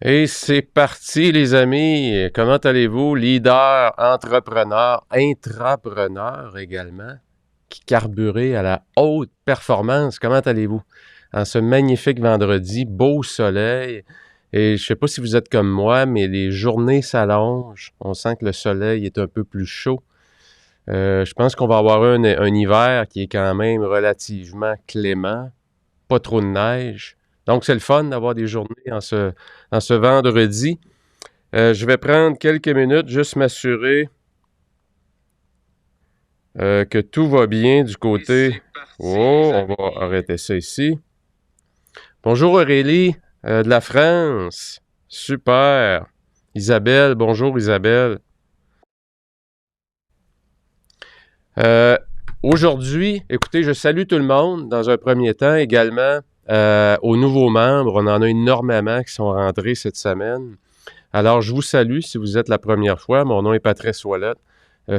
Et c'est parti, les amis. Comment allez-vous? Leader, entrepreneur, intrapreneur également, qui carburez à la haute performance. Comment allez-vous? En ce magnifique vendredi, beau soleil. Et je ne sais pas si vous êtes comme moi, mais les journées s'allongent. On sent que le soleil est un peu plus chaud. Je pense qu'on va avoir un hiver qui est quand même relativement clément. Pas trop de neige. Donc, c'est le fun d'avoir des journées en ce vendredi. Je vais prendre quelques minutes, juste m'assurer que tout va bien du côté... Oh, on va arrêter ça ici. Bonjour Aurélie, de la France. Super. Isabelle, bonjour Isabelle. Aujourd'hui, écoutez, je salue tout le monde dans un premier temps également. Aux nouveaux membres, on en a énormément qui sont rentrés cette semaine. Alors, je vous salue si vous êtes la première fois. Mon nom est Patrice Ouellette,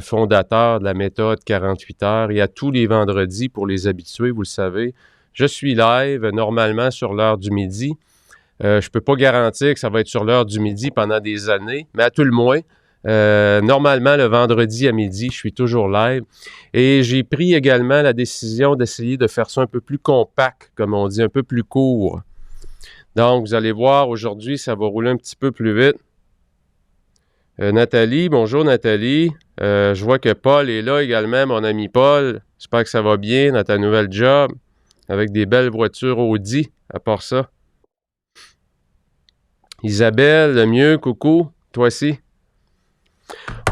fondateur de la méthode 48 heures. Et à tous les vendredis, pour les habitués, vous le savez, je suis live normalement sur l'heure du midi. Je ne peux pas garantir que ça va être sur l'heure du midi pendant des années, mais à tout le moins, normalement, le vendredi à midi, je suis toujours live. Et j'ai pris également la décision d'essayer de faire ça un peu plus compact, comme on dit, un peu plus court. Donc, vous allez voir, aujourd'hui, ça va rouler un petit peu plus vite. Nathalie, bonjour Nathalie. Je vois que Paul est là également, mon ami Paul. J'espère que ça va bien dans ta nouvelle job, avec des belles voitures Audi, à part ça. Isabelle, le mieux, coucou, toi aussi.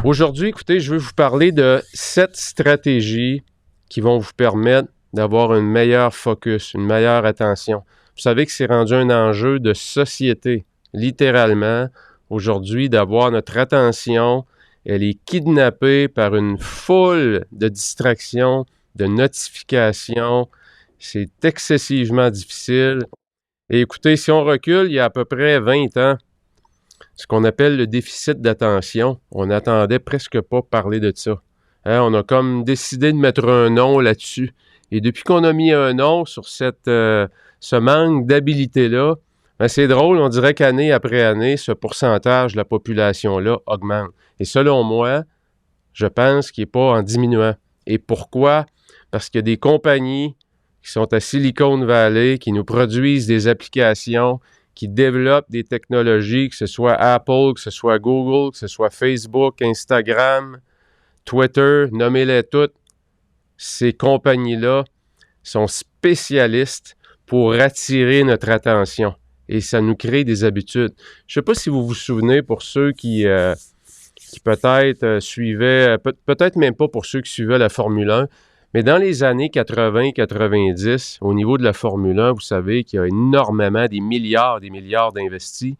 Aujourd'hui, écoutez, je veux vous parler de 7 stratégies qui vont vous permettre d'avoir un meilleur focus, une meilleure attention. Vous savez que c'est rendu un enjeu de société, littéralement, aujourd'hui, d'avoir notre attention. Elle est kidnappée par une foule de distractions, de notifications. C'est excessivement difficile. Et écoutez, si on recule, il y a à peu près 20 ans, ce qu'on appelle le déficit d'attention, on n'entendait presque pas parler de ça. Hein, on a comme décidé de mettre un nom là-dessus. Et depuis qu'on a mis un nom sur ce manque d'habilité-là, ben c'est drôle, on dirait qu'année après année, ce pourcentage de la population-là augmente. Et selon moi, je pense qu'il n'est pas en diminuant. Et pourquoi? Parce qu'il y a des compagnies qui sont à Silicon Valley, qui nous produisent des applications, qui développent des technologies, que ce soit Apple, que ce soit Google, que ce soit Facebook, Instagram, Twitter, nommez-les toutes. Ces compagnies-là sont spécialistes pour attirer notre attention et ça nous crée des habitudes. Je ne sais pas si vous vous souvenez, pour ceux qui peut-être suivaient, peut-être même pas pour ceux qui suivaient la Formule 1, mais dans les années 80-90, au niveau de la Formule 1, vous savez qu'il y a énormément, des milliards d'investis.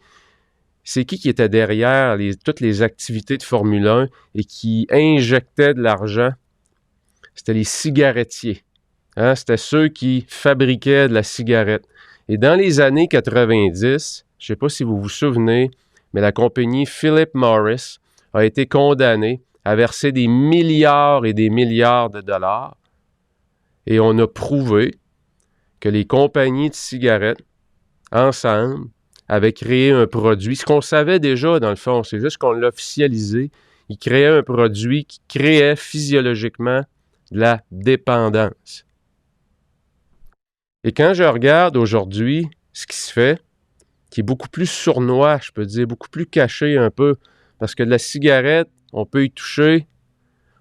C'est qui était derrière toutes les activités de Formule 1 et qui injectait de l'argent? C'était les cigarettiers. Hein? C'était ceux qui fabriquaient de la cigarette. Et dans les années 90, je ne sais pas si vous vous souvenez, mais la compagnie Philip Morris a été condamnée à verser des milliards et des milliards de dollars. Et on a prouvé que les compagnies de cigarettes, ensemble, avaient créé un produit. Ce qu'on savait déjà, dans le fond, c'est juste qu'on l'a officialisé. Ils créaient un produit qui créait physiologiquement de la dépendance. Et quand je regarde aujourd'hui ce qui se fait, qui est beaucoup plus sournois, je peux dire, beaucoup plus caché un peu, parce que de la cigarette, on peut y toucher,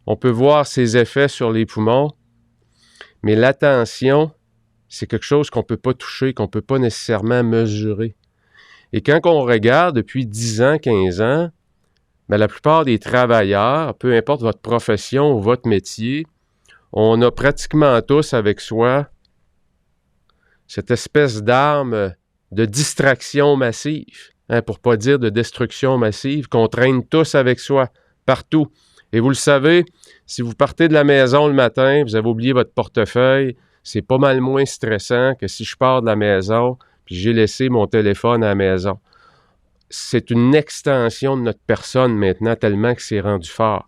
on peut voir ses effets sur les poumons, mais l'attention, c'est quelque chose qu'on ne peut pas toucher, qu'on ne peut pas nécessairement mesurer. Et quand on regarde depuis 10 ans, 15 ans, bien, la plupart des travailleurs, peu importe votre profession ou votre métier, on a pratiquement tous avec soi cette espèce d'arme de distraction massive, hein, pour ne pas dire de destruction massive, qu'on traîne tous avec soi, partout. Et vous le savez, si vous partez de la maison le matin, vous avez oublié votre portefeuille, c'est pas mal moins stressant que si je pars de la maison puis j'ai laissé mon téléphone à la maison. C'est une extension de notre personne maintenant, tellement que c'est rendu fort.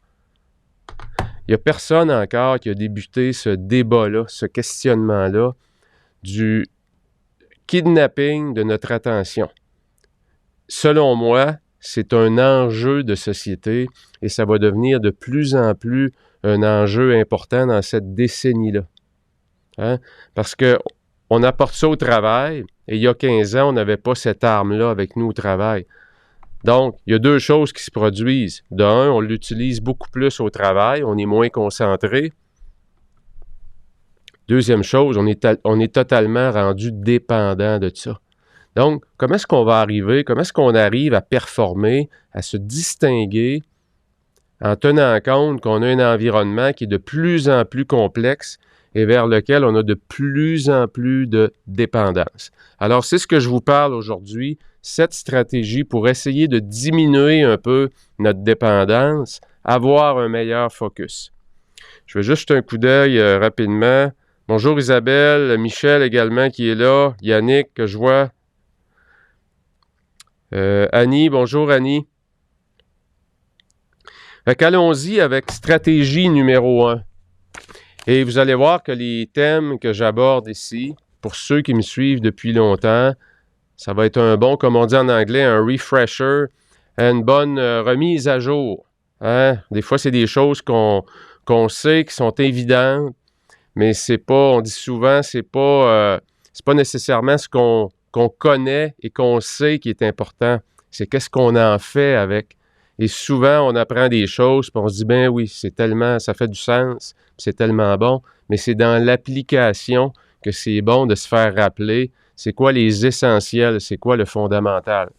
Il n'y a personne encore qui a débuté ce débat-là, ce questionnement-là du kidnapping de notre attention. selon moi, c'est un enjeu de société et ça va devenir de plus en plus un enjeu important dans cette décennie-là. Hein? Parce qu'on apporte ça au travail et il y a 15 ans, on n'avait pas cette arme-là avec nous au travail. Donc, il y a deux choses qui se produisent. D'un, on l'utilise beaucoup plus au travail, on est moins concentré. Deuxième chose, on est totalement rendu dépendant de ça. Donc, comment est-ce qu'on va arriver, comment est-ce qu'on arrive à performer, à se distinguer en tenant compte qu'on a un environnement qui est de plus en plus complexe et vers lequel on a de plus en plus de dépendance. Alors, c'est ce que je vous parle aujourd'hui, cette stratégie pour essayer de diminuer un peu notre dépendance, avoir un meilleur focus. Je vais juste jeter un coup d'œil rapidement. Bonjour Isabelle, Michel également qui est là, Yannick que je vois. Annie, bonjour Annie. Fait qu'allons-y avec stratégie numéro 1. Et vous allez voir que les thèmes que j'aborde ici, pour ceux qui me suivent depuis longtemps, ça va être un bon, comme on dit en anglais, un refresher, une bonne remise à jour. Hein? Des fois, c'est des choses qu'on sait qui sont évidentes, mais c'est pas, on dit souvent, c'est pas nécessairement ce qu'on connaît et qu'on sait qui est important. C'est qu'est-ce qu'on en fait avec. Et souvent, on apprend des choses, puis on se dit, ben oui, c'est tellement, ça fait du sens, c'est tellement bon, mais c'est dans l'application que c'est bon de se faire rappeler c'est quoi les essentiels, c'est quoi le fondamental.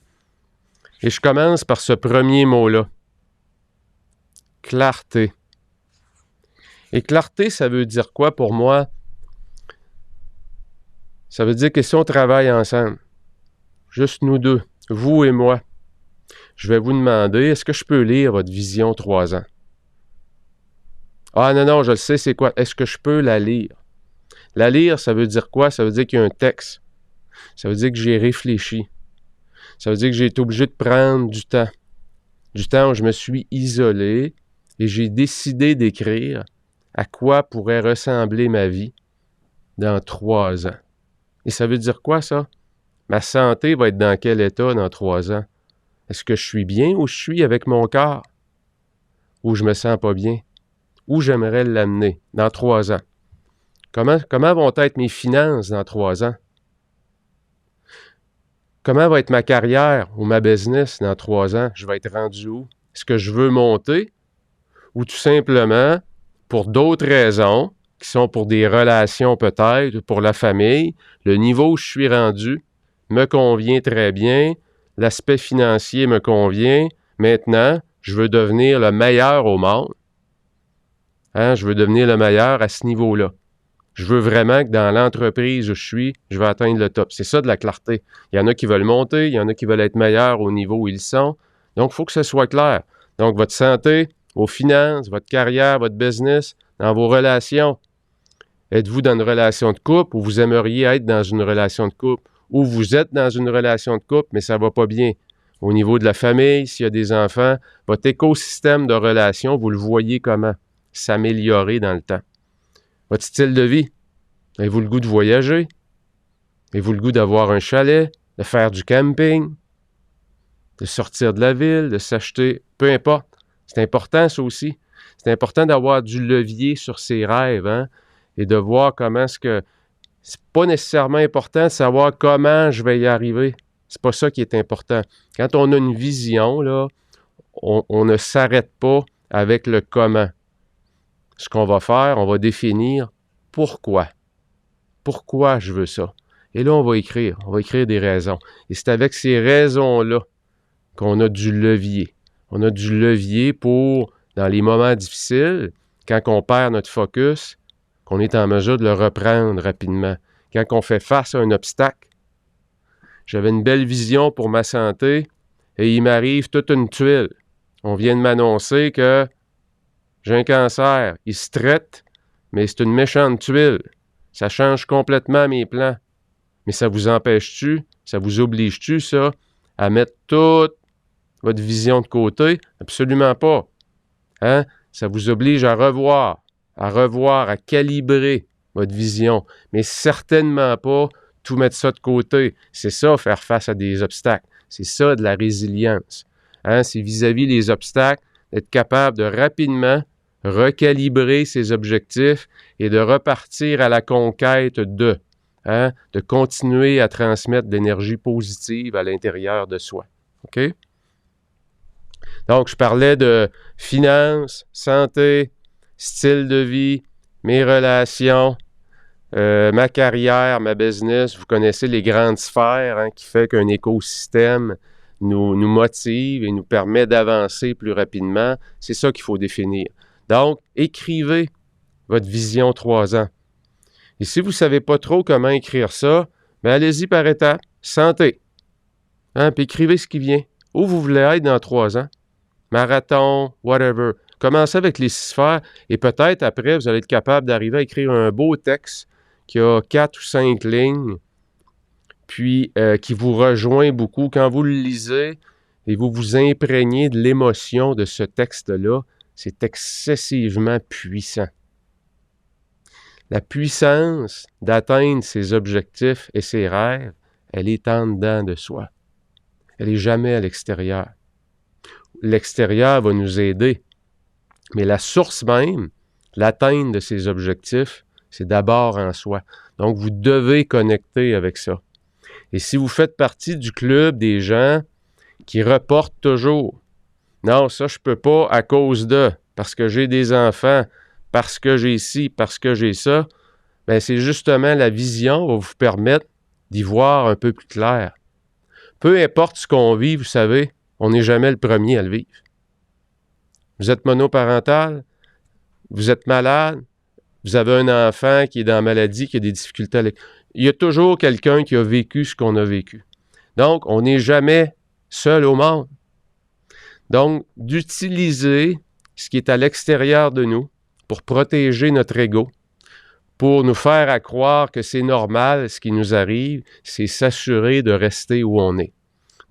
Et je commence par ce premier mot-là. Clarté. Et clarté, ça veut dire quoi pour moi? Ça veut dire que si on travaille ensemble, juste nous deux, vous et moi, je vais vous demander, est-ce que je peux lire votre vision 3 ans? Ah non, je le sais, c'est quoi? Est-ce que je peux la lire? La lire, ça veut dire quoi? Ça veut dire qu'il y a un texte. Ça veut dire que j'ai réfléchi. Ça veut dire que j'ai été obligé de prendre du temps. Du temps où je me suis isolé et j'ai décidé d'écrire à quoi pourrait ressembler ma vie dans 3 ans. Et ça veut dire quoi, ça? Ma santé va être dans quel état dans 3 ans? Est-ce que je suis bien où je suis avec mon corps? Ou je me sens pas bien? Où j'aimerais l'amener dans 3 ans? Comment vont être mes finances dans 3 ans? Comment va être ma carrière ou ma business dans 3 ans? Je vais être rendu où? Est-ce que je veux monter? Ou tout simplement, pour d'autres raisons, qui sont pour des relations peut-être, pour la famille, le niveau où je suis rendu me convient très bien, l'aspect financier me convient. Maintenant, je veux devenir le meilleur au monde. Hein? Je veux devenir le meilleur à ce niveau-là. Je veux vraiment que dans l'entreprise où je suis, je vais atteindre le top. C'est ça de la clarté. Il y en a qui veulent monter, il y en a qui veulent être meilleurs au niveau où ils sont. Donc, il faut que ce soit clair. Donc, votre santé, vos finances, votre carrière, votre business, dans vos relations. Êtes-vous dans une relation de couple ou vous aimeriez être dans une relation de couple? Ou vous êtes dans une relation de couple, mais ça ne va pas bien. Au niveau de la famille, s'il y a des enfants, votre écosystème de relations, vous le voyez comment s'améliorer dans le temps. Votre style de vie, avez-vous le goût de voyager? Avez-vous le goût d'avoir un chalet, de faire du camping, de sortir de la ville, de s'acheter, peu importe. C'est important ça aussi. C'est important d'avoir du levier sur ses rêves, hein? Et de voir comment est-ce que... C'est pas nécessairement important de savoir comment je vais y arriver. C'est pas ça qui est important. Quand on a une vision, là, on ne s'arrête pas avec le comment. Ce qu'on va faire, on va définir pourquoi. Pourquoi je veux ça. Et là, on va écrire des raisons. Et c'est avec ces raisons-là qu'on a du levier. On a du levier pour, dans les moments difficiles, quand on perd notre focus, qu'on est en mesure de le reprendre rapidement. Quand on fait face à un obstacle, j'avais une belle vision pour ma santé et il m'arrive toute une tuile. On vient de m'annoncer que j'ai un cancer. Il se traite, mais c'est une méchante tuile. Ça change complètement mes plans. Mais ça vous empêche-tu, ça vous oblige-tu, ça, à mettre toute votre vision de côté? Absolument pas. Hein? Ça vous oblige à revoir, à calibrer votre vision, mais certainement pas tout mettre ça de côté. C'est ça, faire face à des obstacles. C'est ça de la résilience. Hein? C'est vis-à-vis des obstacles, d'être capable de rapidement recalibrer ses objectifs et de repartir à la conquête de continuer à transmettre de l'énergie positive à l'intérieur de soi. OK? Donc, je parlais de finances, santé, style de vie, mes relations, ma carrière, ma business. Vous connaissez les grandes sphères qui fait qu'un écosystème nous motive et nous permet d'avancer plus rapidement. C'est ça qu'il faut définir. Donc, écrivez votre vision 3 ans. Et si vous ne savez pas trop comment écrire ça, bien allez-y par étapes. Santé. Puis écrivez ce qui vient. Où vous voulez être dans 3 ans. Marathon, whatever. Commencez avec les 6 sphères et peut-être après, vous allez être capable d'arriver à écrire un beau texte qui a 4 ou 5 lignes, puis qui vous rejoint beaucoup. Quand vous le lisez et vous vous imprégnez de l'émotion de ce texte-là, c'est excessivement puissant. La puissance d'atteindre ses objectifs et ses rêves, elle est en dedans de soi. Elle n'est jamais à l'extérieur. L'extérieur va nous aider, mais la source même, l'atteinte de ses objectifs, c'est d'abord en soi. Donc, vous devez connecter avec ça. Et si vous faites partie du club des gens qui reportent toujours, non, ça, je ne peux pas à cause de, parce que j'ai des enfants, parce que j'ai ci, parce que j'ai ça, bien, c'est justement la vision va vous permettre d'y voir un peu plus clair. Peu importe ce qu'on vit, vous savez, on n'est jamais le premier à le vivre. Vous êtes monoparental, vous êtes malade, vous avez un enfant qui est dans la maladie, qui a des difficultés à l'école. Il y a toujours quelqu'un qui a vécu ce qu'on a vécu. Donc, on n'est jamais seul au monde. Donc, d'utiliser ce qui est à l'extérieur de nous pour protéger notre ego, pour nous faire croire que c'est normal ce qui nous arrive, c'est s'assurer de rester où on est.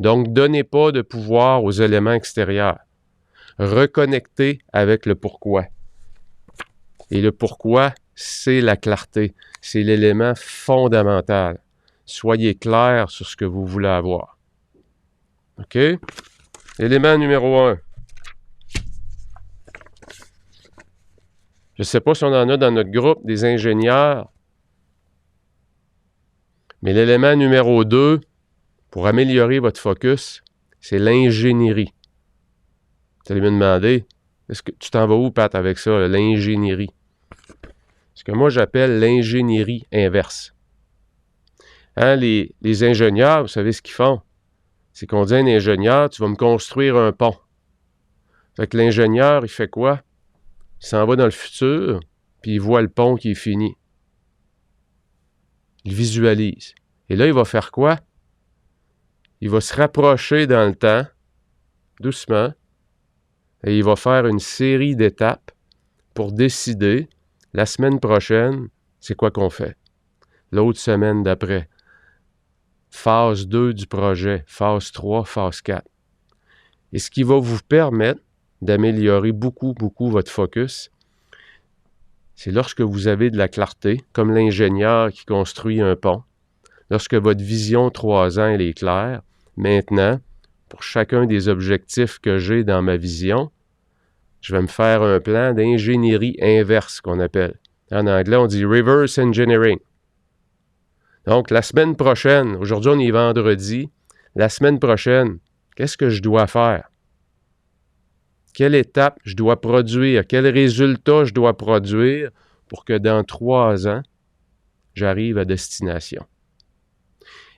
Donc, donnez pas de pouvoir aux éléments extérieurs. Reconnectez avec le pourquoi. Et le pourquoi, c'est la clarté. C'est l'élément fondamental. Soyez clair sur ce que vous voulez avoir. OK? Élément numéro 1. Je ne sais pas si on en a dans notre groupe des ingénieurs, mais l'élément numéro 2, pour améliorer votre focus, c'est l'ingénierie. Vous allez me demander, est-ce que tu t'en vas où, Pat, avec ça, l'ingénierie? Ce que moi, j'appelle l'ingénierie inverse. Les ingénieurs, vous savez ce qu'ils font? C'est qu'on dit à un ingénieur, tu vas me construire un pont. Fait que l'ingénieur, il fait quoi? Il s'en va dans le futur, puis il voit le pont qui est fini. Il visualise. Et là, il va faire quoi? Il va se rapprocher dans le temps, doucement, et il va faire une série d'étapes pour décider, la semaine prochaine, c'est quoi qu'on fait. L'autre semaine d'après. Phase 2 du projet, phase 3, phase 4. Et ce qui va vous permettre d'améliorer beaucoup, beaucoup votre focus, c'est lorsque vous avez de la clarté, comme l'ingénieur qui construit un pont, lorsque votre vision 3 ans elle est claire. Maintenant, pour chacun des objectifs que j'ai dans ma vision, je vais me faire un plan d'ingénierie inverse qu'on appelle. En anglais, on dit « reverse engineering ». Donc, la semaine prochaine, aujourd'hui on est vendredi, la semaine prochaine, qu'est-ce que je dois faire? Quelle étape je dois produire? Quel résultat je dois produire pour que dans 3 ans, j'arrive à destination?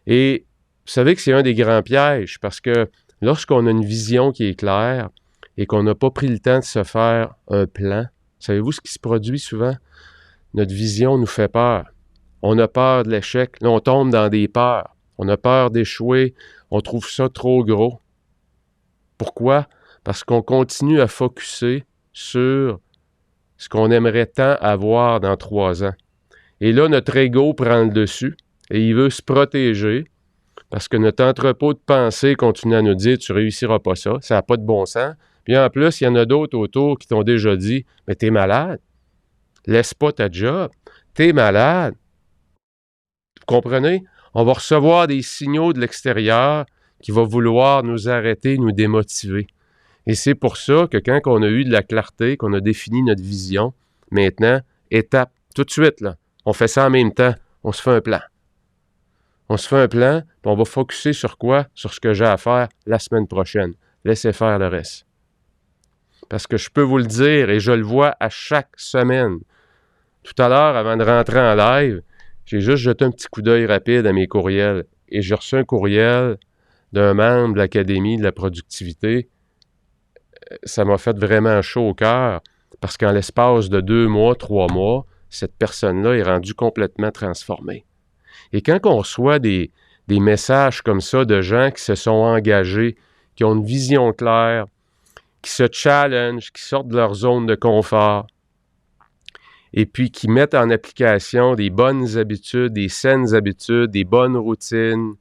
Et vous savez que c'est un des grands pièges parce que lorsqu'on a une vision qui est claire et qu'on n'a pas pris le temps de se faire un plan, savez-vous ce qui se produit souvent? Notre vision nous fait peur. On a peur de l'échec. Là, on tombe dans des peurs. On a peur d'échouer. On trouve ça trop gros. Pourquoi? Parce qu'on continue à focusser sur ce qu'on aimerait tant avoir dans 3 ans. Et là, notre ego prend le dessus et il veut se protéger parce que notre entrepôt de pensée continue à nous dire « tu ne réussiras pas ça, ça n'a pas de bon sens ». Puis en plus, il y en a d'autres autour qui t'ont déjà dit « mais t'es malade, laisse pas ta job, t'es malade ». Vous comprenez? On va recevoir des signaux de l'extérieur qui va vouloir nous arrêter, nous démotiver. Et c'est pour ça que quand on a eu de la clarté, qu'on a défini notre vision, maintenant, étape, tout de suite, là, on fait ça en même temps, on se fait un plan. On se fait un plan, puis on va focusser sur quoi? Sur ce que j'ai à faire la semaine prochaine. Laissez faire le reste. Parce que je peux vous le dire, et je le vois à chaque semaine. Tout à l'heure, avant de rentrer en live, j'ai juste jeté un petit coup d'œil rapide à mes courriels. Et j'ai reçu un courriel d'un membre de l'Académie de la productivité. Ça m'a fait vraiment chaud au cœur, parce qu'en l'espace de 2 mois, 3 mois, cette personne-là est rendue complètement transformée. Et quand on reçoit des messages comme ça de gens qui se sont engagés, qui ont une vision claire, qui se challengent, qui sortent de leur zone de confort, et puis qui mettent en application des bonnes habitudes, des saines habitudes, des bonnes routines,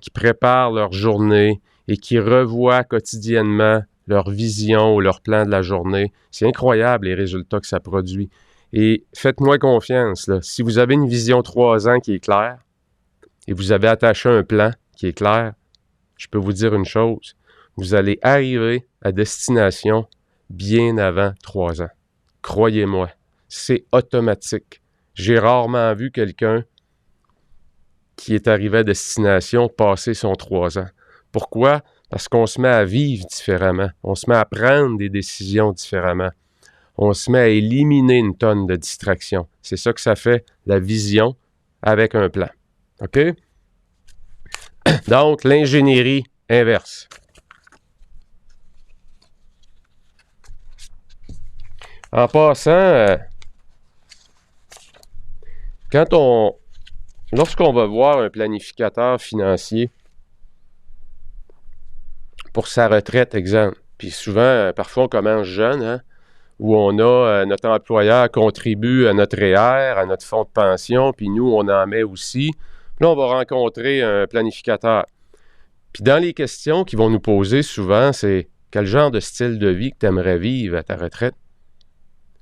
qui préparent leur journée et qui revoient quotidiennement leur vision ou leur plan de la journée. C'est incroyable les résultats que ça produit. Et faites-moi confiance, là. Si vous avez une vision 3 ans qui est claire et vous avez attaché un plan qui est clair, je peux vous dire une chose, vous allez arriver à destination bien avant 3 ans. Croyez-moi, c'est automatique. J'ai rarement vu quelqu'un qui est arrivé à destination passer son 3 ans. Pourquoi? Parce qu'on se met à vivre différemment. On se met à prendre des décisions différemment. On se met à éliminer une tonne de distractions. C'est ça que ça fait, la vision avec un plan. OK? Donc, l'ingénierie inverse. En passant, lorsqu'on va voir un planificateur financier pour sa retraite, exemple, puis souvent, parfois on commence jeune, hein, où on a notre employeur contribue à notre REER, à notre fonds de pension, puis nous, on en met aussi. Puis là, on va rencontrer un planificateur. Puis dans les questions qu'ils vont nous poser souvent, c'est quel genre de style de vie que tu aimerais vivre à ta retraite?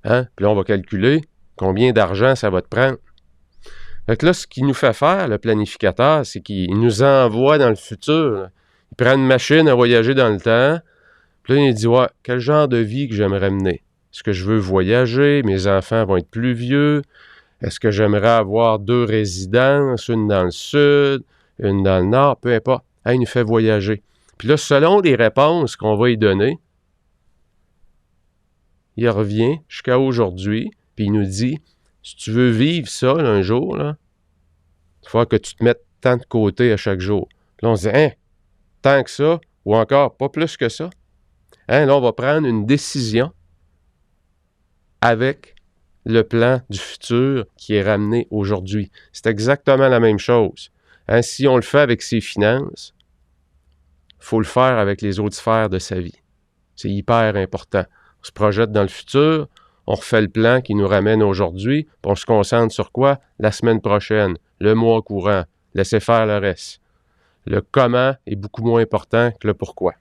Hein? Puis là, on va calculer combien d'argent ça va te prendre. Fait que là, ce qu'il nous fait faire, le planificateur, c'est qu'il nous envoie dans le futur. Là. Il prend une machine à voyager dans le temps. Puis là, il dit, ouais, quel genre de vie que j'aimerais mener? Est-ce que je veux voyager? Mes enfants vont être plus vieux? Est-ce que j'aimerais avoir 2 résidences, une dans le sud, une dans le nord? Peu importe. Il nous fait voyager. Puis là, selon les réponses qu'on va lui donner, il revient jusqu'à aujourd'hui, puis il nous dit, si tu veux vivre ça là, un jour, là, il faut que tu te mettes tant de côté à chaque jour. Puis là, on se dit, hein, tant que ça, ou encore pas plus que ça. Hein, là, on va prendre une décision avec le plan du futur qui est ramené aujourd'hui. C'est exactement la même chose. Hein, si on le fait avec ses finances, il faut le faire avec les autres sphères de sa vie. C'est hyper important. On se projette dans le futur, on refait le plan qui nous ramène aujourd'hui, puis on se concentre sur quoi? La semaine prochaine, le mois courant, laissez faire le reste. Le comment est beaucoup moins important que le pourquoi.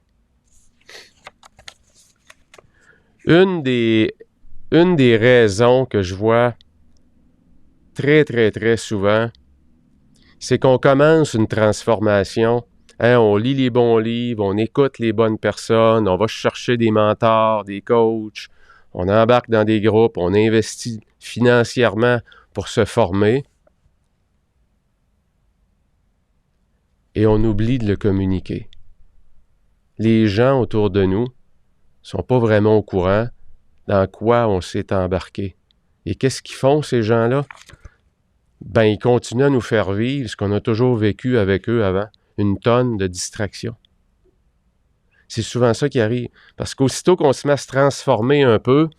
Une des raisons que je vois très, très, très souvent, c'est qu'on commence une transformation. Hein, on lit les bons livres, on écoute les bonnes personnes, on va chercher des mentors, des coachs, on embarque dans des groupes, on investit financièrement pour se former et on oublie de le communiquer. Les gens autour de nous ne sont pas vraiment au courant dans quoi on s'est embarqué. Et qu'est-ce qu'ils font, ces gens-là? Ben, ils continuent à nous faire vivre ce qu'on a toujours vécu avec eux avant, une tonne de distractions. C'est souvent ça qui arrive. Parce qu'aussitôt qu'on se met à se transformer un peu,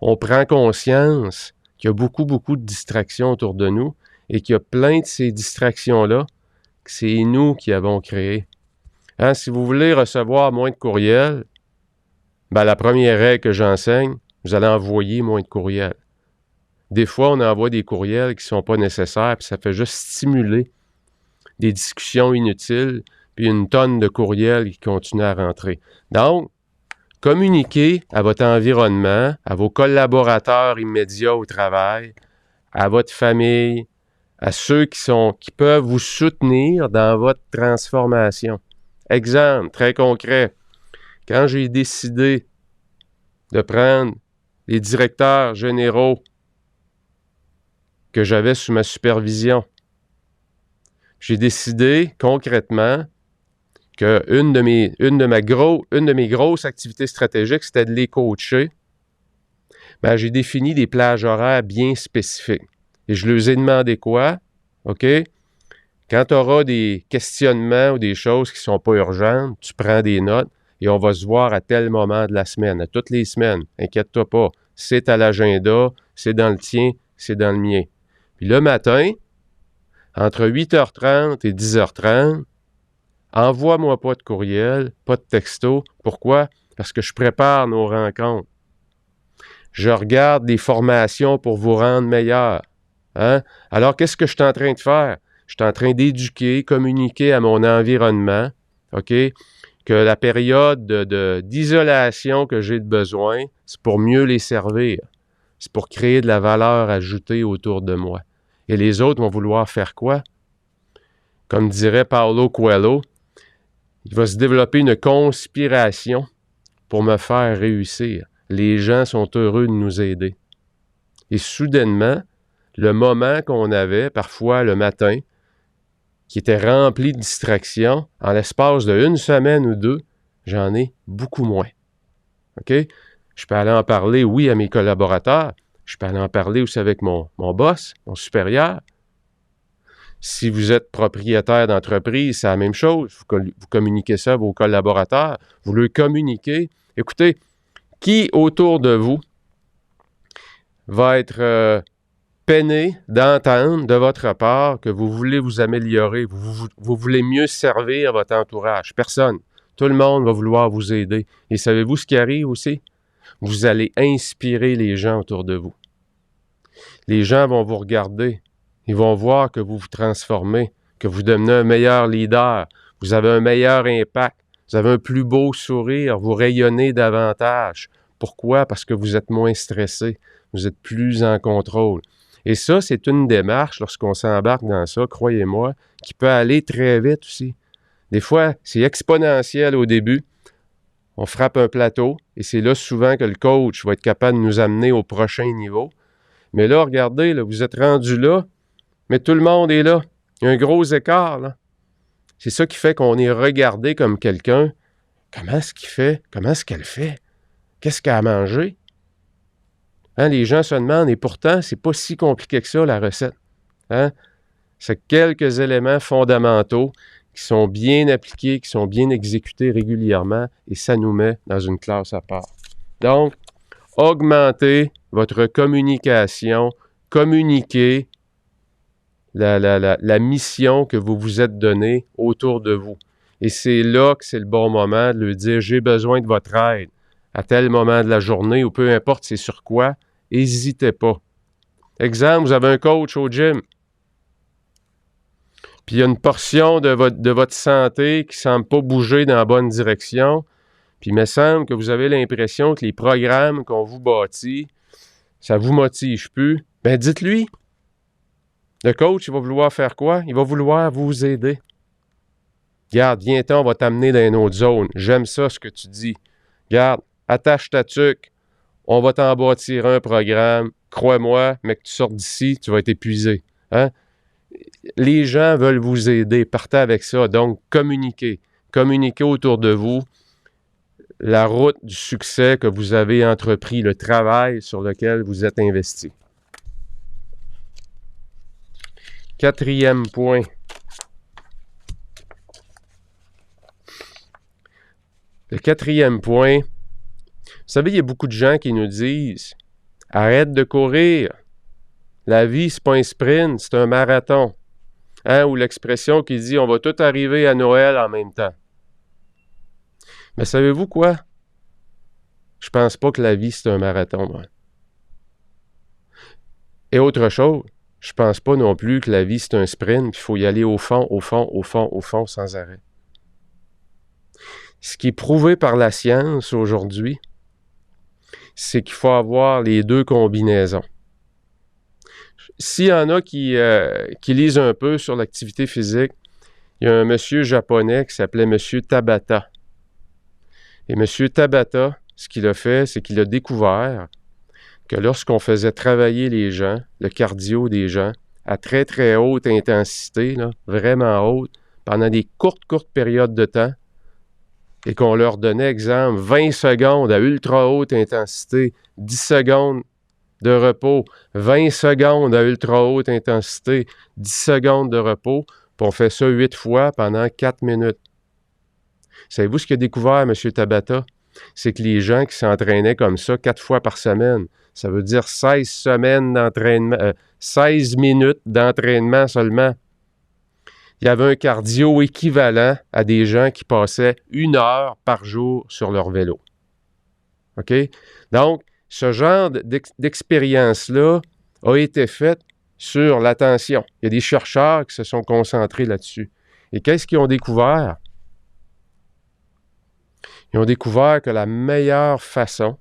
on prend conscience qu'il y a beaucoup, beaucoup de distractions autour de nous et qu'il y a plein de ces distractions-là que c'est nous qui avons créées. Hein, si vous voulez recevoir moins de courriels, ben, la première règle que j'enseigne, vous allez envoyer moins de courriels. Des fois, on envoie des courriels qui ne sont pas nécessaires, puis ça fait juste stimuler des discussions inutiles, puis une tonne de courriels qui continuent à rentrer. Donc, communiquez à votre environnement, à vos collaborateurs immédiats au travail, à votre famille, à ceux qui peuvent vous soutenir dans votre transformation. Exemple très concret. Quand j'ai décidé de prendre les directeurs généraux que j'avais sous ma supervision, j'ai décidé concrètement qu'une de mes grosses activités stratégiques, c'était de les coacher. Ben, j'ai défini des plages horaires bien spécifiques. Et je leur ai demandé quoi? OK? Quand tu auras des questionnements ou des choses qui ne sont pas urgentes, tu prends des notes et on va se voir à tel moment de la semaine, à toutes les semaines. Inquiète-toi pas. C'est à l'agenda, c'est dans le tien, c'est dans le mien. Puis le matin, entre 8h30 et 10h30, envoie-moi pas de courriel, pas de texto. Pourquoi? Parce que je prépare nos rencontres. Je regarde des formations pour vous rendre meilleurs. Hein? Alors, qu'est-ce que je suis en train de faire? Je suis en train d'éduquer, communiquer à mon environnement, OK? Que la période d'isolation que j'ai besoin, c'est pour mieux les servir. C'est pour créer de la valeur ajoutée autour de moi. Et les autres vont vouloir faire quoi? Comme dirait Paulo Coelho, il va se développer une conspiration pour me faire réussir. Les gens sont heureux de nous aider. Et soudainement, le moment qu'on avait, parfois le matin, qui était rempli de distractions, en l'espace d'une semaine ou deux, j'en ai beaucoup moins. OK? Je peux aller en parler, oui, à mes collaborateurs. Je peux aller en parler aussi avec mon boss, mon supérieur. Si vous êtes propriétaire d'entreprise, c'est la même chose. Vous communiquez ça à vos collaborateurs. Vous leur communiquez. Écoutez, qui autour de vous va être peiné d'entendre de votre part que vous voulez vous améliorer, vous voulez mieux servir votre entourage? Personne. Tout le monde va vouloir vous aider. Et savez-vous ce qui arrive aussi? Vous allez inspirer les gens autour de vous. Les gens vont vous regarder. Ils vont voir que vous vous transformez, que vous devenez un meilleur leader. Vous avez un meilleur impact. Vous avez un plus beau sourire. Vous rayonnez davantage. Pourquoi? Parce que vous êtes moins stressé. Vous êtes plus en contrôle. Et ça, c'est une démarche, lorsqu'on s'embarque dans ça, croyez-moi, qui peut aller très vite aussi. Des fois, c'est exponentiel au début. On frappe un plateau et c'est là souvent que le coach va être capable de nous amener au prochain niveau. Mais là, regardez, là, vous êtes rendu là, mais tout le monde est là. Il y a un gros écart, là. C'est ça qui fait qu'on est regardé comme quelqu'un. Comment est-ce qu'il fait? Comment est-ce qu'elle fait? Qu'est-ce qu'elle a mangé? Hein, les gens se demandent, et pourtant, c'est pas si compliqué que ça, la recette. Hein? C'est quelques éléments fondamentaux qui sont bien appliqués, qui sont bien exécutés régulièrement, et ça nous met dans une classe à part. Donc, augmentez votre communication, communiquez la mission que vous vous êtes donnée autour de vous. Et c'est là que c'est le bon moment de lui dire « J'ai besoin de votre aide à tel moment de la journée » ou peu importe c'est sur quoi, n'hésitez pas. Exemple, vous avez un coach au gym, puis il y a une portion de votre santé qui ne semble pas bouger dans la bonne direction, puis il me semble que vous avez l'impression que les programmes qu'on vous bâtit, ça ne vous motive plus, bien dites-lui. Le coach, il va vouloir faire quoi? Il va vouloir vous aider. Regarde, viens-t'en, on va t'amener dans une autre zone. J'aime ça, ce que tu dis. Regarde, attache ta tuque. On va t'en bâtir un programme. Crois-moi, mais que tu sortes d'ici, tu vas être épuisé. Hein? Les gens veulent vous aider. Partez avec ça. Donc, communiquez. Communiquez autour de vous la route du succès que vous avez entrepris, le travail sur lequel vous êtes investi. Quatrième point. Le quatrième point, vous savez, il y a beaucoup de gens qui nous disent « Arrête de courir. La vie, c'est pas un sprint, c'est un marathon. » Hein? Ou l'expression qui dit « On va tout arriver à Noël en même temps. » Mais savez-vous quoi? Je pense pas que la vie, c'est un marathon, moi. Et autre chose, je pense pas non plus que la vie, c'est un sprint, puis il faut y aller au fond, au fond, au fond, au fond, sans arrêt. Ce qui est prouvé par la science aujourd'hui, c'est qu'il faut avoir les deux combinaisons. S'il y en a qui lisent un peu sur l'activité physique, Il y a un monsieur japonais qui s'appelait monsieur Tabata. Et monsieur Tabata, ce qu'il a fait, c'est qu'il a découvert que lorsqu'on faisait travailler les gens, le cardio des gens, à très, très haute intensité, là, vraiment haute, pendant des courtes périodes de temps, et qu'on leur donnait, exemple, 20 secondes à ultra haute intensité, 10 secondes de repos, 20 secondes à ultra haute intensité, 10 secondes de repos, puis on fait ça 8 fois pendant 4 minutes. Savez-vous ce qu'a découvert M. Tabata? C'est que les gens qui s'entraînaient comme ça 4 fois par semaine, ça veut dire 16 semaines d'entraînement, 16 minutes d'entraînement seulement. Il y avait un cardio équivalent à des gens qui passaient 1 heure par jour sur leur vélo. OK? Donc, ce genre d'expérience-là a été faite sur l'attention. Il y a des chercheurs qui se sont concentrés là-dessus. Et qu'est-ce qu'ils ont découvert? Ils ont découvert que la meilleure façon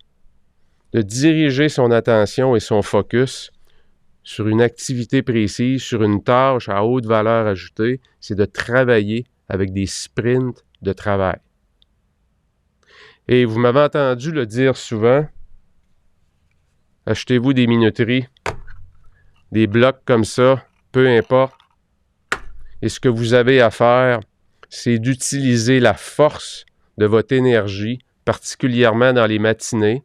de diriger son attention et son focus sur une activité précise, sur une tâche à haute valeur ajoutée, c'est de travailler avec des sprints de travail. Et vous m'avez entendu le dire souvent, achetez-vous des minuteries, des blocs comme ça, peu importe. Et ce que vous avez à faire, c'est d'utiliser la force de votre énergie, particulièrement dans les matinées.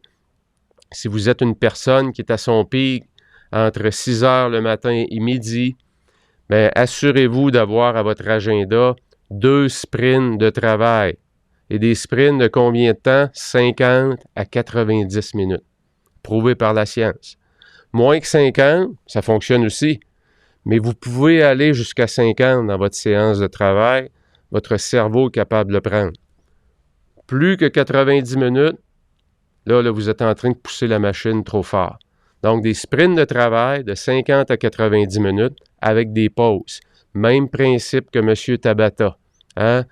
Si vous êtes une personne qui est à son pic entre 6 heures le matin et midi, bien, assurez-vous d'avoir à votre agenda 2 sprints de travail. Et des sprints de combien de temps? 50 à 90 minutes. Prouvé par la science. Moins que 50, ça fonctionne aussi. Mais vous pouvez aller jusqu'à 50 dans votre séance de travail. Votre cerveau est capable de le prendre. Plus que 90 minutes, là, vous êtes en train de pousser la machine trop fort. Donc, des sprints de travail de 50 à 90 minutes avec des pauses. Même principe que M. Tabata. Hein?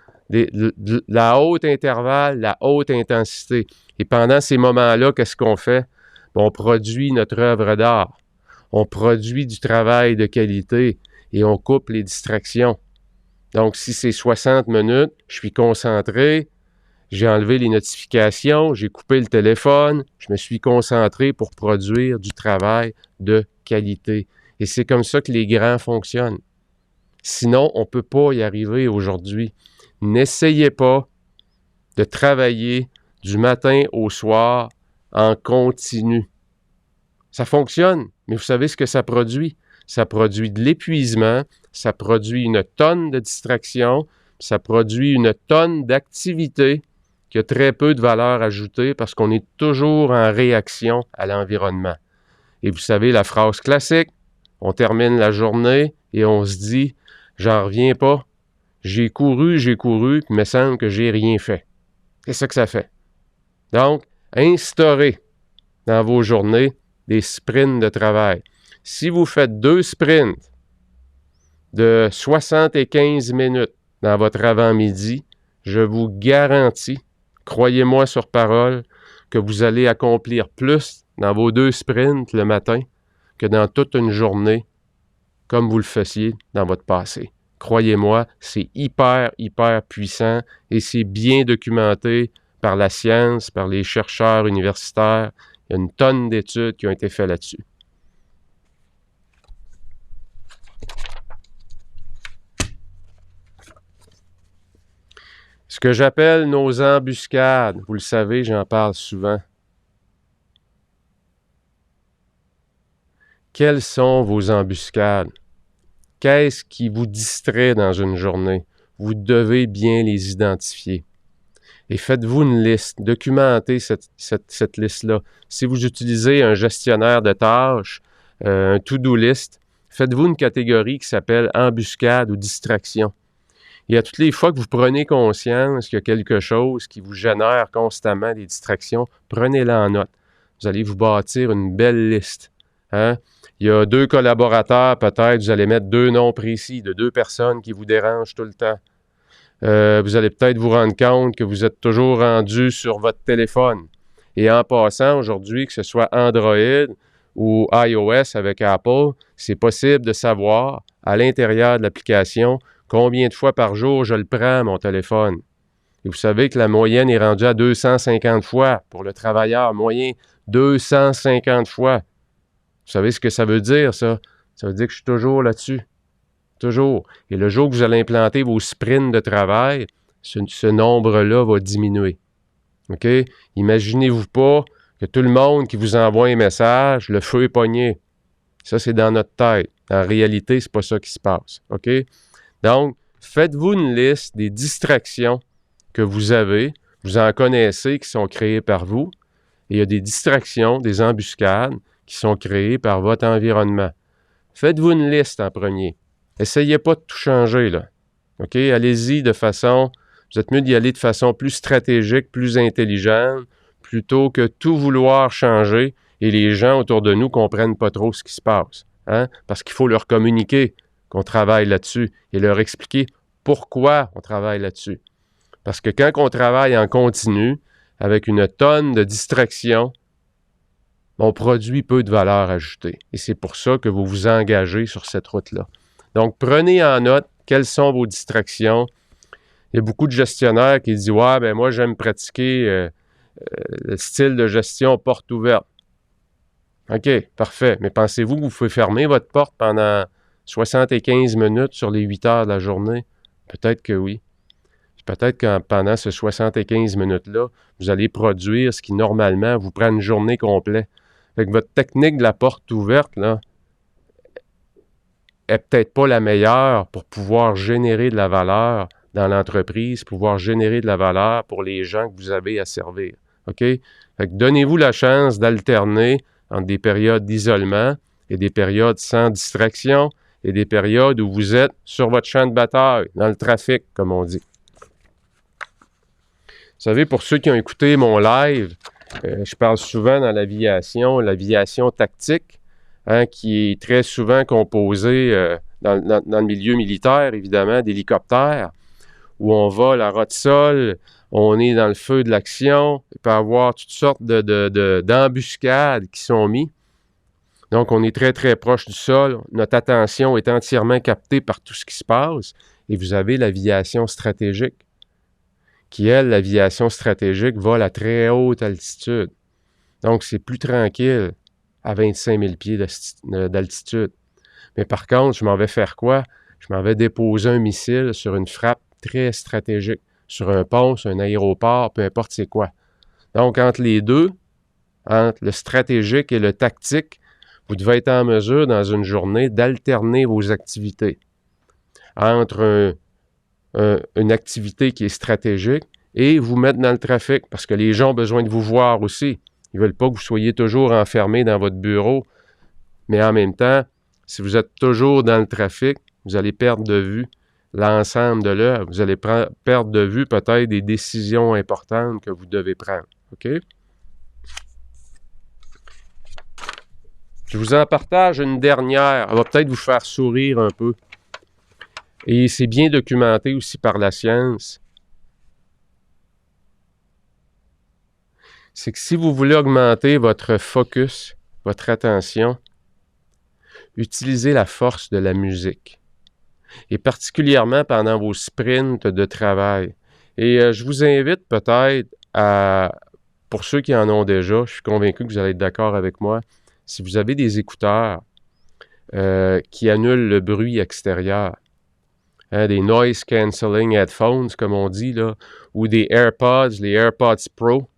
La haute intervalle, la haute intensité. Et pendant ces moments-là, qu'est-ce qu'on fait? On produit notre œuvre d'art. On produit du travail de qualité et on coupe les distractions. Donc, si c'est 60 minutes, je suis concentré, j'ai enlevé les notifications, j'ai coupé le téléphone, je me suis concentré pour produire du travail de qualité. Et c'est comme ça que les grands fonctionnent. Sinon, on ne peut pas y arriver aujourd'hui. N'essayez pas de travailler du matin au soir en continu. Ça fonctionne, mais vous savez ce que ça produit? Ça produit de l'épuisement, ça produit une tonne de distractions, ça produit une tonne d'activités qui a très peu de valeur ajoutée parce qu'on est toujours en réaction à l'environnement. Et vous savez, la phrase classique, on termine la journée et on se dit « j'en reviens pas, j'ai couru, puis il me semble que j'ai rien fait ». C'est ça que ça fait. Donc, instaurez dans vos journées des sprints de travail. Si vous faites 2 sprints de 75 minutes dans votre avant-midi, je vous garantis, croyez-moi sur parole, que vous allez accomplir plus dans vos 2 sprints le matin que dans toute une journée, comme vous le faisiez dans votre passé. Croyez-moi, c'est hyper puissant et c'est bien documenté par la science, par les chercheurs universitaires. Il y a une tonne d'études qui ont été faites là-dessus. Ce que j'appelle nos embuscades, vous le savez, j'en parle souvent. Quelles sont vos embuscades? Qu'est-ce qui vous distrait dans une journée? Vous devez bien les identifier. Et faites-vous une liste, documentez cette liste-là. Si vous utilisez un gestionnaire de tâches, un to-do list, faites-vous une catégorie qui s'appelle embuscade ou distraction. Et à toutes les fois que vous prenez conscience qu'il y a quelque chose qui vous génère constamment des distractions, prenez-la en note. Vous allez vous bâtir une belle liste. Hein? Il y a 2 collaborateurs, peut-être, vous allez mettre 2 noms précis de 2 personnes qui vous dérangent tout le temps. Vous allez peut-être vous rendre compte que vous êtes toujours rendu sur votre téléphone. Et en passant, aujourd'hui, que ce soit Android ou iOS avec Apple, c'est possible de savoir à l'intérieur de l'application Combien de fois par jour je le prends, mon téléphone? Et vous savez que la moyenne est rendue à 250 fois pour le travailleur moyen. 250 fois. Vous savez ce que ça veut dire, ça? Ça veut dire que je suis toujours là-dessus. Toujours. Et le jour que vous allez implanter vos sprints de travail, ce nombre-là va diminuer. OK? Imaginez-vous pas que tout le monde qui vous envoie un message, le feu est pogné. Ça, c'est dans notre tête. En réalité, c'est pas ça qui se passe. OK? Donc, faites-vous une liste des distractions que vous avez. Vous en connaissez qui sont créées par vous. Et il y a des distractions, des embuscades qui sont créées par votre environnement. Faites-vous une liste en premier. Essayez pas de tout changer, là. OK? Allez-y de façon... Vous êtes mieux d'y aller de façon plus stratégique, plus intelligente, plutôt que tout vouloir changer et les gens autour de nous ne comprennent pas trop ce qui se passe. Hein? Parce qu'il faut leur communiquer qu'on travaille là-dessus et leur expliquer pourquoi on travaille là-dessus. Parce que quand on travaille en continu, avec une tonne de distractions, on produit peu de valeur ajoutée. Et c'est pour ça que vous vous engagez sur cette route-là. Donc, prenez en note quelles sont vos distractions. Il y a beaucoup de gestionnaires qui disent « Ouais, ben moi, j'aime pratiquer le style de gestion porte ouverte. » OK, parfait. Mais pensez-vous que vous pouvez fermer votre porte pendant 75 minutes sur les 8 heures de la journée? Peut-être que oui. Peut-être que pendant ces 75 minutes-là, vous allez produire ce qui, normalement, vous prend une journée complète. Fait votre technique de la porte ouverte, là, est peut-être pas la meilleure pour pouvoir générer de la valeur dans l'entreprise, pouvoir générer de la valeur pour les gens que vous avez à servir. OK? Fait que donnez-vous la chance d'alterner entre des périodes d'isolement et des périodes sans distraction et des périodes où vous êtes sur votre champ de bataille, dans le trafic, comme on dit. Vous savez, pour ceux qui ont écouté mon live, je parle souvent dans l'aviation tactique, hein, qui est très souvent composée dans le milieu militaire, évidemment, d'hélicoptères, où on vole à ras de sol, on est dans le feu de l'action, il peut y avoir toutes sortes d'embuscades qui sont mises. Donc, on est très, très proche du sol. Notre attention est entièrement captée par tout ce qui se passe. Et vous avez l'aviation stratégique, qui, elle, l'aviation stratégique, vole à très haute altitude. Donc, c'est plus tranquille à 25 000 pieds d'altitude. Mais par contre, je m'en vais faire quoi? Je m'en vais déposer un missile sur une frappe très stratégique, sur un pont, sur un aéroport, peu importe c'est quoi. Donc, entre les deux, entre le stratégique et le tactique, vous devez être en mesure, dans une journée, d'alterner vos activités. Entre une activité qui est stratégique et vous mettre dans le trafic, parce que les gens ont besoin de vous voir aussi. Ils ne veulent pas que vous soyez toujours enfermé dans votre bureau, mais en même temps, si vous êtes toujours dans le trafic, vous allez perdre de vue l'ensemble de l'œuvre. Vous allez perdre de vue peut-être des décisions importantes que vous devez prendre. OK? Je vous en partage une dernière. Elle va peut-être vous faire sourire un peu. Et c'est bien documenté aussi par la science. C'est que si vous voulez augmenter votre focus, votre attention, utilisez la force de la musique. Et particulièrement pendant vos sprints de travail. Et je vous invite peut-être à, pour ceux qui en ont déjà, je suis convaincu que vous allez être d'accord avec moi, si vous avez des écouteurs qui annulent le bruit extérieur, hein, des noise cancelling headphones, comme on dit, là, ou des AirPods, les AirPods Pro,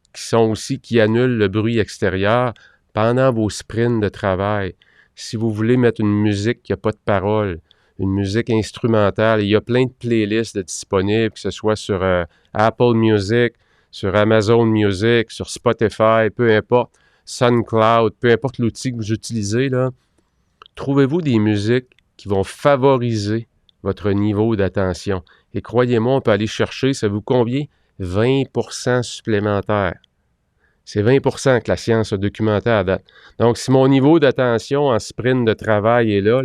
qui annulent le bruit extérieur pendant vos sprints de travail. Si vous voulez mettre une musique qui n'a pas de paroles, une musique instrumentale, il y a plein de playlists disponibles, que ce soit sur Apple Music, sur Amazon Music, sur Spotify, peu importe, SoundCloud, peu importe l'outil que vous utilisez, là, trouvez-vous des musiques qui vont favoriser votre niveau d'attention. Et croyez-moi, on peut aller chercher, ça vous combien? 20% supplémentaire. C'est 20% que la science a documenté à date. Donc, si mon niveau d'attention en sprint de travail est là,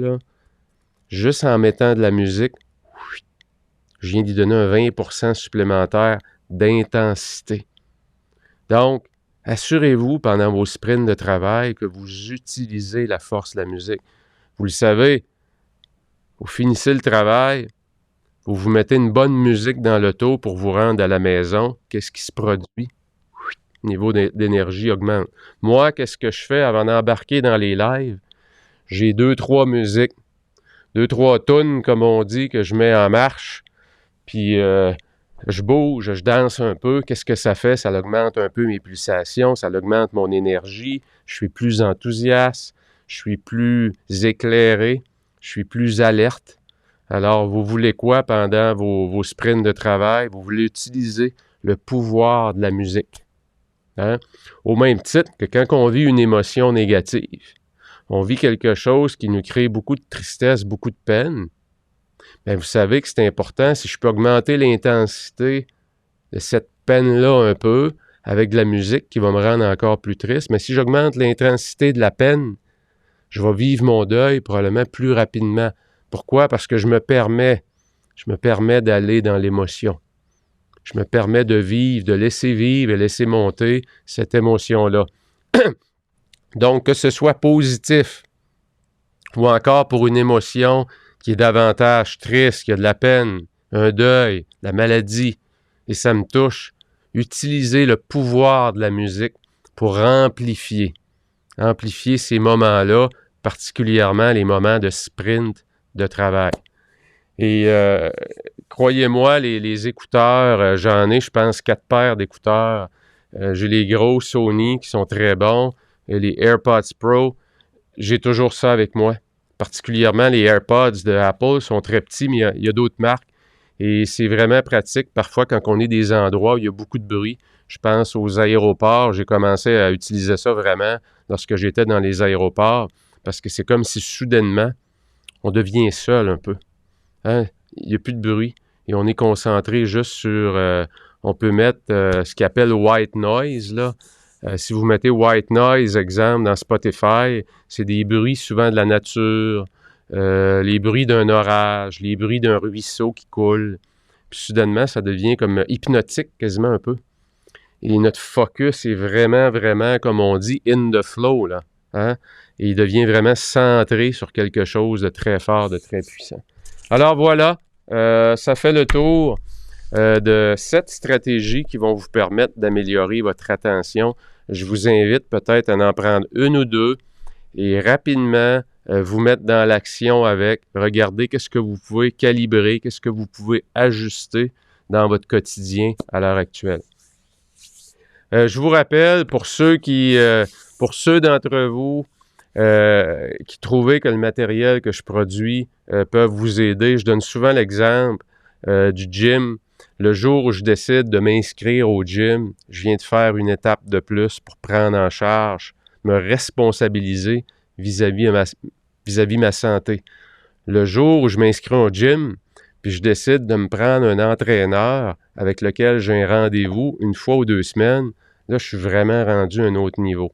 juste en mettant de la musique, je viens d'y donner un 20% supplémentaire d'intensité. Donc, assurez-vous pendant vos sprints de travail que vous utilisez la force de la musique. Vous le savez, vous finissez le travail, vous vous mettez une bonne musique dans l'auto pour vous rendre à la maison, qu'est-ce qui se produit? Le niveau d'énergie augmente. Moi, qu'est-ce que je fais avant d'embarquer dans les lives? J'ai 2-3 musiques, 2-3 tunes, comme on dit, que je mets en marche, puis je bouge, je danse un peu. Qu'est-ce que ça fait? Ça augmente un peu mes pulsations, ça augmente mon énergie, je suis plus enthousiaste, je suis plus éclairé, je suis plus alerte. Alors, vous voulez quoi pendant vos sprints de travail? Vous voulez utiliser le pouvoir de la musique. Hein? Au même titre que quand on vit une émotion négative, on vit quelque chose qui nous crée beaucoup de tristesse, beaucoup de peine, bien, vous savez que c'est important, si je peux augmenter l'intensité de cette peine-là un peu, avec de la musique qui va me rendre encore plus triste, mais si j'augmente l'intensité de la peine, je vais vivre mon deuil probablement plus rapidement. Pourquoi? Parce que je me permets d'aller dans l'émotion. Je me permets de vivre, de laisser vivre et laisser monter cette émotion-là. Donc, que ce soit positif ou encore pour une émotion qui est davantage triste, qui a de la peine, un deuil, la maladie, et ça me touche, utilisez le pouvoir de la musique pour amplifier ces moments-là, particulièrement les moments de sprint de travail. Et croyez-moi, les écouteurs, j'en ai, je pense, 4 paires d'écouteurs. J'ai les gros Sony qui sont très bons, et les AirPods Pro, j'ai toujours ça avec moi. Particulièrement les AirPods de Apple sont très petits, mais il y a d'autres marques. Et c'est vraiment pratique parfois quand on est des endroits où il y a beaucoup de bruit. Je pense aux aéroports. J'ai commencé à utiliser ça vraiment lorsque j'étais dans les aéroports parce que c'est comme si soudainement, on devient seul un peu. Hein? Il n'y a plus de bruit et on est concentré juste sur... on peut mettre ce qu'ils appelle white noise, là. Si vous mettez white noise, exemple, dans Spotify, c'est des bruits souvent de la nature, les bruits d'un orage, les bruits d'un ruisseau qui coule. Puis soudainement, ça devient comme hypnotique quasiment un peu. Et notre focus est vraiment, vraiment, comme on dit, in the flow, là. Hein? Et il devient vraiment centré sur quelque chose de très fort, de très puissant. Alors voilà, ça fait le tour de 7 stratégies qui vont vous permettre d'améliorer votre attention. Je vous invite peut-être à en prendre une ou deux et rapidement vous mettre dans l'action avec. Regardez qu'est-ce que vous pouvez calibrer, qu'est-ce que vous pouvez ajuster dans votre quotidien à l'heure actuelle. Je vous rappelle, pour ceux d'entre vous qui trouvaient que le matériel que je produis peut vous aider, je donne souvent l'exemple du gym. Le jour où je décide de m'inscrire au gym, je viens de faire une étape de plus pour prendre en charge, me responsabiliser vis-à-vis ma santé. Le jour où je m'inscris au gym, puis je décide de me prendre un entraîneur avec lequel j'ai un rendez-vous une fois ou 2 semaines, là, je suis vraiment rendu à un autre niveau.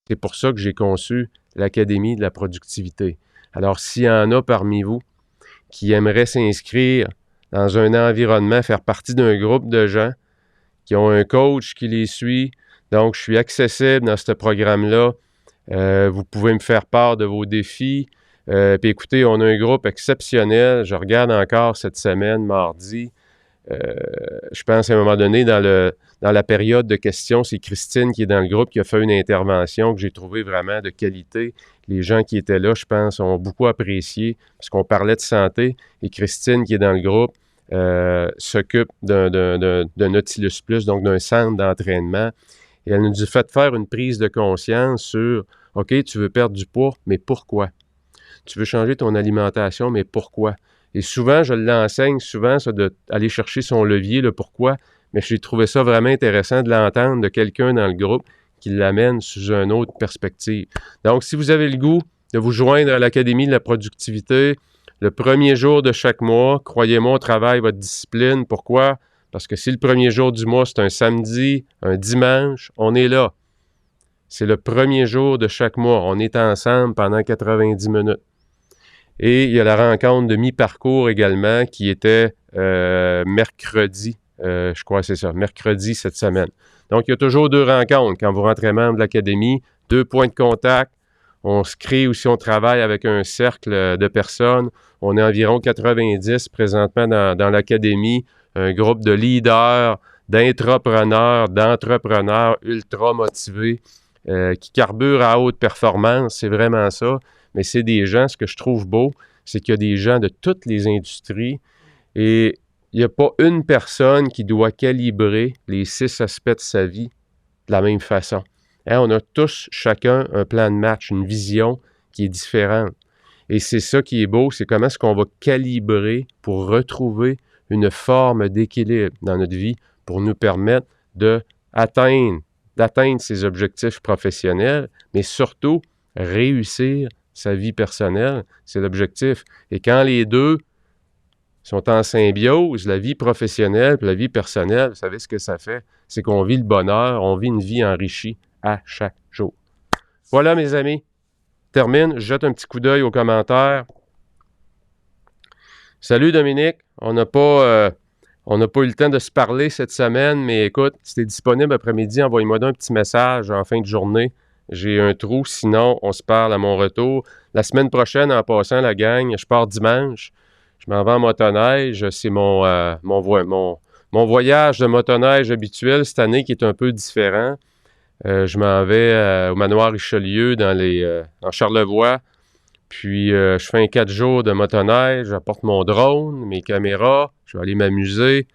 C'est pour ça que j'ai conçu l'Académie de la productivité. Alors, s'il y en a parmi vous qui aimeraient s'inscrire dans un environnement, faire partie d'un groupe de gens qui ont un coach qui les suit. Donc, je suis accessible dans ce programme-là. Vous pouvez me faire part de vos défis. Puis écoutez, on a un groupe exceptionnel. Je regarde encore cette semaine, mardi. Je pense à un moment donné, dans la période de questions, c'est Christine qui est dans le groupe qui a fait une intervention que j'ai trouvée vraiment de qualité. Les gens qui étaient là, je pense, ont beaucoup apprécié parce qu'on parlait de santé. Et Christine, qui est dans le groupe, s'occupe d'un Nautilus Plus, donc d'un centre d'entraînement. Et elle nous a fait faire une prise de conscience sur « OK, tu veux perdre du poids, mais pourquoi? Tu veux changer ton alimentation, mais pourquoi? » Et souvent, je l'enseigne, ça d'aller chercher son levier, le pourquoi, mais j'ai trouvé ça vraiment intéressant de l'entendre de quelqu'un dans le groupe qui l'amène sous une autre perspective. Donc, si vous avez le goût de vous joindre à l'Académie de la productivité, le premier jour de chaque mois, croyez-moi, on travaille votre discipline. Pourquoi? Parce que si le premier jour du mois, c'est un samedi, un dimanche, on est là. C'est le premier jour de chaque mois. On est ensemble pendant 90 minutes. Et il y a la rencontre de mi-parcours également qui était mercredi, je crois que c'est ça, mercredi cette semaine. Donc, il y a toujours 2 rencontres quand vous rentrez membre de l'Académie, 2 points de contact. On se crée aussi, on travaille avec un cercle de personnes. On est environ 90 présentement dans l'académie, un groupe de leaders, d'entrepreneurs ultra motivés qui carburent à haute performance. C'est vraiment ça. Mais c'est des gens, ce que je trouve beau, c'est qu'il y a des gens de toutes les industries et il n'y a pas une personne qui doit calibrer les 6 aspects de sa vie de la même façon. Hein, on a tous, chacun, un plan de match, une vision qui est différente. Et c'est ça qui est beau, c'est comment est-ce qu'on va calibrer pour retrouver une forme d'équilibre dans notre vie pour nous permettre d'atteindre ses objectifs professionnels, mais surtout réussir sa vie personnelle. C'est l'objectif. Et quand les deux sont en symbiose, la vie professionnelle et la vie personnelle, vous savez ce que ça fait? C'est qu'on vit le bonheur, on vit une vie enrichie à chaque jour. Voilà, mes amis. Termine, je jette un petit coup d'œil aux commentaires. Salut Dominique, on n'a pas eu le temps de se parler cette semaine, mais écoute, si tu es disponible après-midi, envoie-moi un petit message en fin de journée. J'ai un trou, sinon on se parle à mon retour. La semaine prochaine, en passant la gang, je pars dimanche. Je m'en vais en motoneige. C'est mon voyage de motoneige habituel cette année qui est un peu différent. Je m'en vais au manoir Richelieu en Charlevoix. Puis, je fais un 4 jours de motoneige. J'apporte mon drone, mes caméras. Je vais aller m'amuser,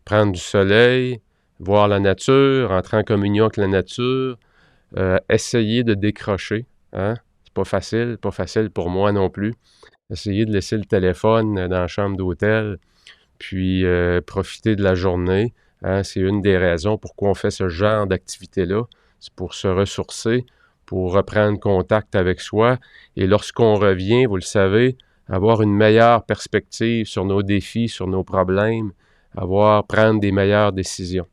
prendre du soleil, voir la nature, entrer en communion avec la nature, essayer de décrocher. Hein? C'est pas facile pour moi non plus. Essayer de laisser le téléphone dans la chambre d'hôtel, puis profiter de la journée. Hein? C'est une des raisons pourquoi on fait ce genre d'activité-là. C'est pour se ressourcer, pour reprendre contact avec soi. Et lorsqu'on revient, vous le savez, avoir une meilleure perspective sur nos défis, sur nos problèmes, prendre des meilleures décisions.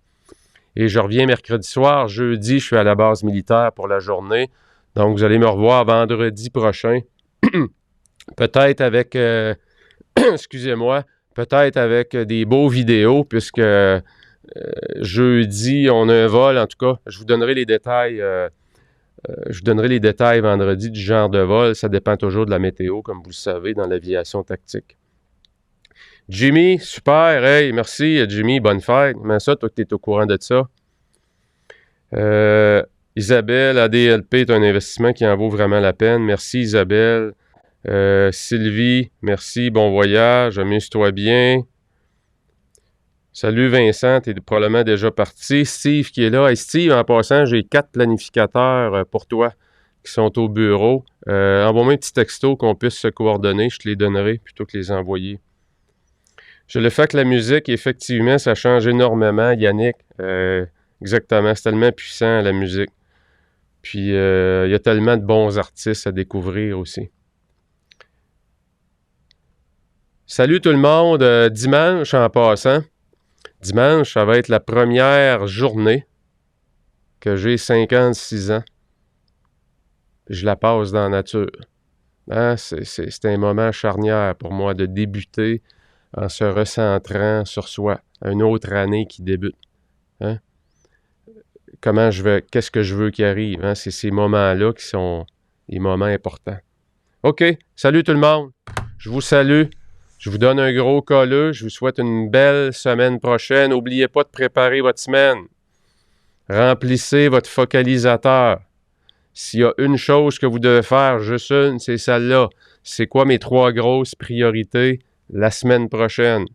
Et je reviens mercredi soir. Jeudi, je suis à la base militaire pour la journée. Donc, vous allez me revoir vendredi prochain. Peut-être avec, excusez-moi, peut-être avec des beaux vidéos, puisque jeudi, on a un vol. En tout cas, je vous donnerai les détails. Je vous donnerai les détails vendredi du genre de vol. Ça dépend toujours de la météo, comme vous le savez, dans l'aviation tactique. Jimmy, super. Hey, merci, Jimmy. Bonne fête. Comment ça, toi, que tu es au courant de ça? Isabelle, ADLP est un investissement qui en vaut vraiment la peine. Merci, Isabelle. Sylvie, merci. Bon voyage. Amuse-toi bien. Salut Vincent, t'es probablement déjà parti. Steve qui est là. Hey Steve, en passant, j'ai 4 planificateurs pour toi qui sont au bureau. Envoie-moi un petit texto qu'on puisse se coordonner. Je te les donnerai plutôt que les envoyer. Je le fais avec la musique. Effectivement, ça change énormément, Yannick. Exactement, c'est tellement puissant la musique. Puis, il y a tellement de bons artistes à découvrir aussi. Salut tout le monde. Dimanche, en passant. Dimanche, ça va être la première journée que j'ai 56 ans. Je la passe dans la nature. Hein? C'est un moment charnière pour moi de débuter en se recentrant sur soi. Une autre année qui débute. Hein? Qu'est-ce que je veux qu'il arrive? Hein? C'est ces moments-là qui sont les moments importants. OK. Salut tout le monde. Je vous salue. Je vous donne un gros colleux. Je vous souhaite une belle semaine prochaine. N'oubliez pas de préparer votre semaine. Remplissez votre focalisateur. S'il y a une chose que vous devez faire, juste une, c'est celle-là. C'est quoi mes 3 grosses priorités la semaine prochaine?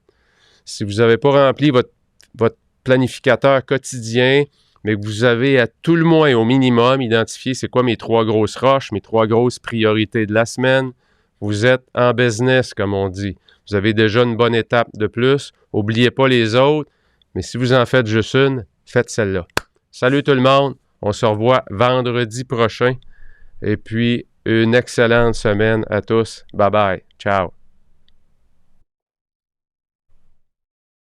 Si vous n'avez pas rempli votre planificateur quotidien, mais que vous avez à tout le moins, au minimum, identifié c'est quoi mes 3 grosses roches, mes 3 grosses priorités de la semaine, vous êtes en business, comme on dit. Vous avez déjà une bonne étape de plus. N'oubliez pas les autres, mais si vous en faites juste une, faites celle-là. Salut tout le monde, on se revoit vendredi prochain. Et puis, une excellente semaine à tous. Bye bye. Ciao.